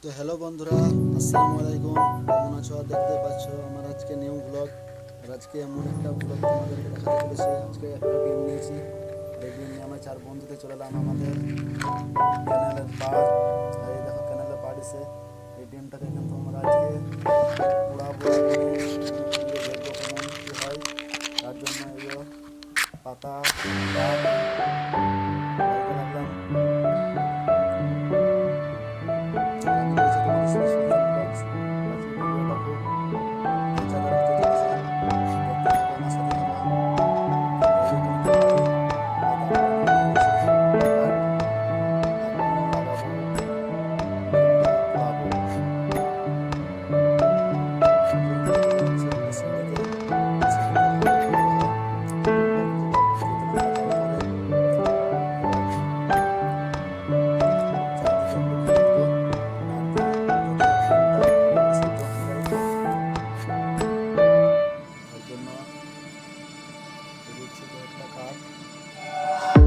তো হ্যালো বন্ধুরা, আসসালামু আলাইকুম। কেমন আছো? আর দেখতে পাচ্ছ আমার আজকে নিউ ব্লগ। আর আজকে এমন একটা ব্লগ তোমাদেরকে দেখাতে চলেছি। আজকে একটা ডিম নিয়েছি, আর এই ডিম নিয়ে আমরা চার বন্ধুতে চলে এলাম আমাদের ক্যানেলের পাড়। আর এই দেখো ক্যানেলের পাড় এসে এই ডিমটাকে কিন্তু আমরা আজকে পোড়াবো আগুনে, আগুনে পুড়িয়ে দেখবো কেমন কি হয়। তার জন্য এই যে পাতা, কাঠ লাইতে লাগলাম। আর আমি রয়েছে তোমাদের সাথে সুলতান ব্লগস। আর আজকে ভিডিওটা খুব মজাদার হতে চলেছে, দেখতে থাকো, আমার সাথে থাকো। আর এই যে তোমাদের ভাই পাতা পোড়ানো হয়ে গেছে, কাঠ আগুন লাগাবো, ডিমটা পোড়াবো। তার জন্য চলে যাচ্ছে একটা সিঁড়িতে। সিঁড়িতে ভালো করে দেখো ডিমটা কিছুটা দিয়ে দিলাম পাতার উপরে। এবার চারদিকে একটু ঘিরে দিব কাঠ দিয়ে, যাতে ডিমটা ভালোভাবে সিদ্ধ হয়ে যায়। তার জন্য দিয়ে দিচ্ছি কয়েকটা কাঠ। আর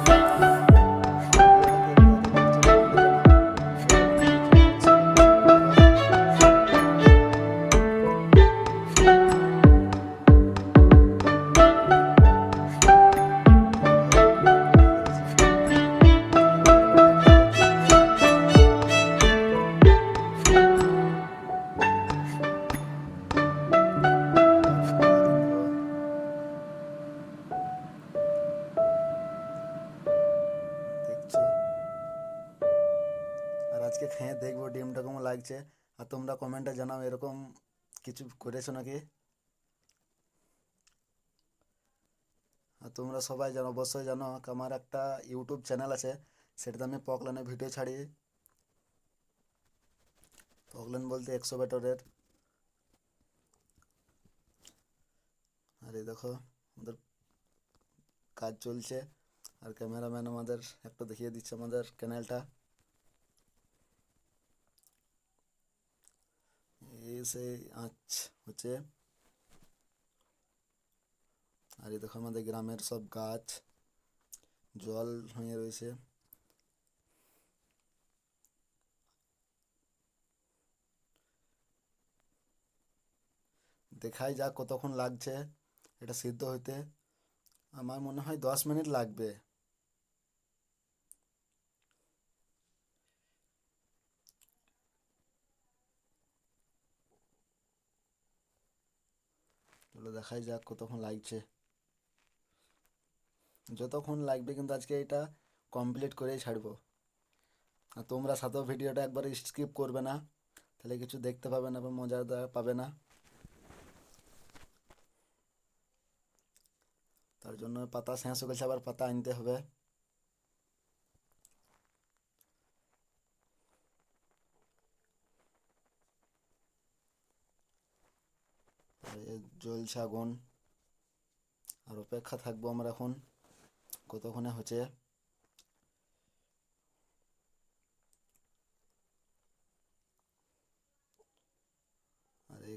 ভিডিওটা কে কোথা থেকে দেখছো কমেন্টে জানাও। ভিডিওটা বানাতে চলে যাচ্ছি এবার সামনের দিকে। এই দেখো ডিমটা পুড়ে গেছে, আর এবার এটাকে আবার জ্বালবো। আবার এবার আগুন দিব, দেখছো। আর আজকে খেয়ে দেখবো ডিমটা কেমন লাগছে। আর তোমরা কমেন্টে জানাও এরকম কিছু করেছো নাকি। আর তোমরা সবাই জানো, অবশ্যই জানো আমার একটা ইউটিউব চ্যানেল আছে, সেটাতে আমি পকলানের ভিডিও ছাড়ি। পকলান বলতে 100 বেটরের। আর এই দেখো আমাদের কাজ চলছে, আর ক্যামেরাম্যান আমাদের একটু দেখিয়ে দিচ্ছে আমাদের চ্যানেলটা। এই সেই আঁচ হচ্ছে। আর এই দেখো আমাদের গ্রামের সব গাছ জল হয়ে রয়েছে। দেখাই যাক কতক্ষণ লাগছে এটা সিদ্ধ হইতে। আমার মনে হয় 10 মিনিট লাগবে। চলো দেখাই যাক কতক্ষণ লাগছে। যতক্ষণ লাগবে কিন্তু আজকে এটা কমপ্লিট করেই ছাড়বো। আর তোমরা সাথেও ভিডিওটা একবার স্কিপ করবে না, তাহলে কিছু দেখতে পাবে না বা মজাদার পাবে না। তার জন্য পাতা শেষ হয়ে গেছে, আবার পাতা আনতে হবে। আর এ জ্বলছে আগুন। আর অপেক্ষা থাকবো আমরা এখন কতক্ষণে হচ্ছে। আর এই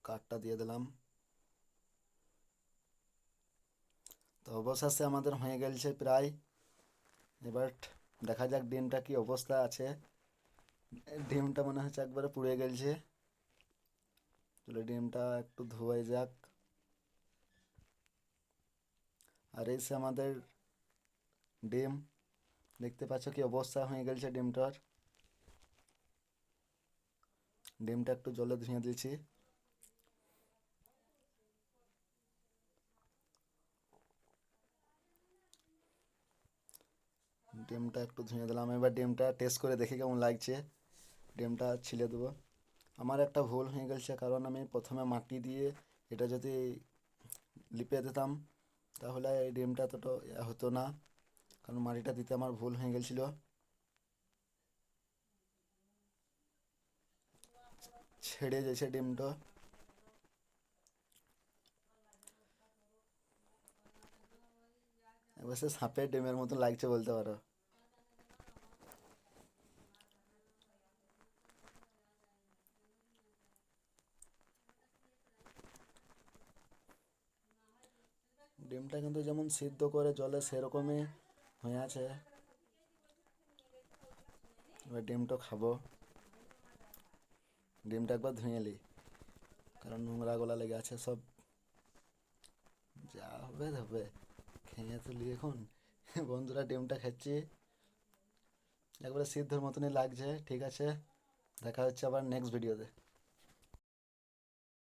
কাঠটা দিয়ে দিলাম। তো অবশেষে আমাদের হয়ে গেছে প্রায়। এবার দেখা যাক ডিমটা কি অবস্থা আছে। ডিমটা মনে হচ্ছে একবারে পুড়ে গেছে। চলো ডিমটা একটু ধোয়া যাক। আর এই সে আমাদের ডিম, দেখতে পাচ্ছ কি অবস্থা হয়ে গেছে ডিমটার। ডিমটা একটু জলে ধুয়ে দিয়েছি। ডিমটা একটু ধুয়ে দিলাম, এবার ডিমটা টেস্ট করে দেখি কেমন লাগছে। ডিমটা ছিলে দেবো। আমার একটা ভুল হয়ে গেছে, কারণ আমি প্রথমে মাটি দিয়ে এটা যদি লিপে দিতাম তাহলে এই ডিমটা এতটা হতো না, কারণ মাটিটা দিতে আমার ভুল হয়ে গেছিল। ছেড়ে গেছে ডিমটা। এবার সে সাপের ডিমের মতো লাগছে বলতে পারো। ডিমটা কিন্তু যেমন সিদ্ধ করে জলে সেরকমই হয়ে আছে। এবার ডিমটা খাবো। ডিমটা একবার ধুয়ে নিই, কারণ নোংরা গলা লেগে আছে সব। যা হবে হবে, খেয়ে তুলি এখন। বন্ধুরা, ডিমটা খাচ্ছি, একবারে সিদ্ধর মতনই লাগছে। ঠিক আছে, দেখা হচ্ছে আবার নেক্সট ভিডিওতে।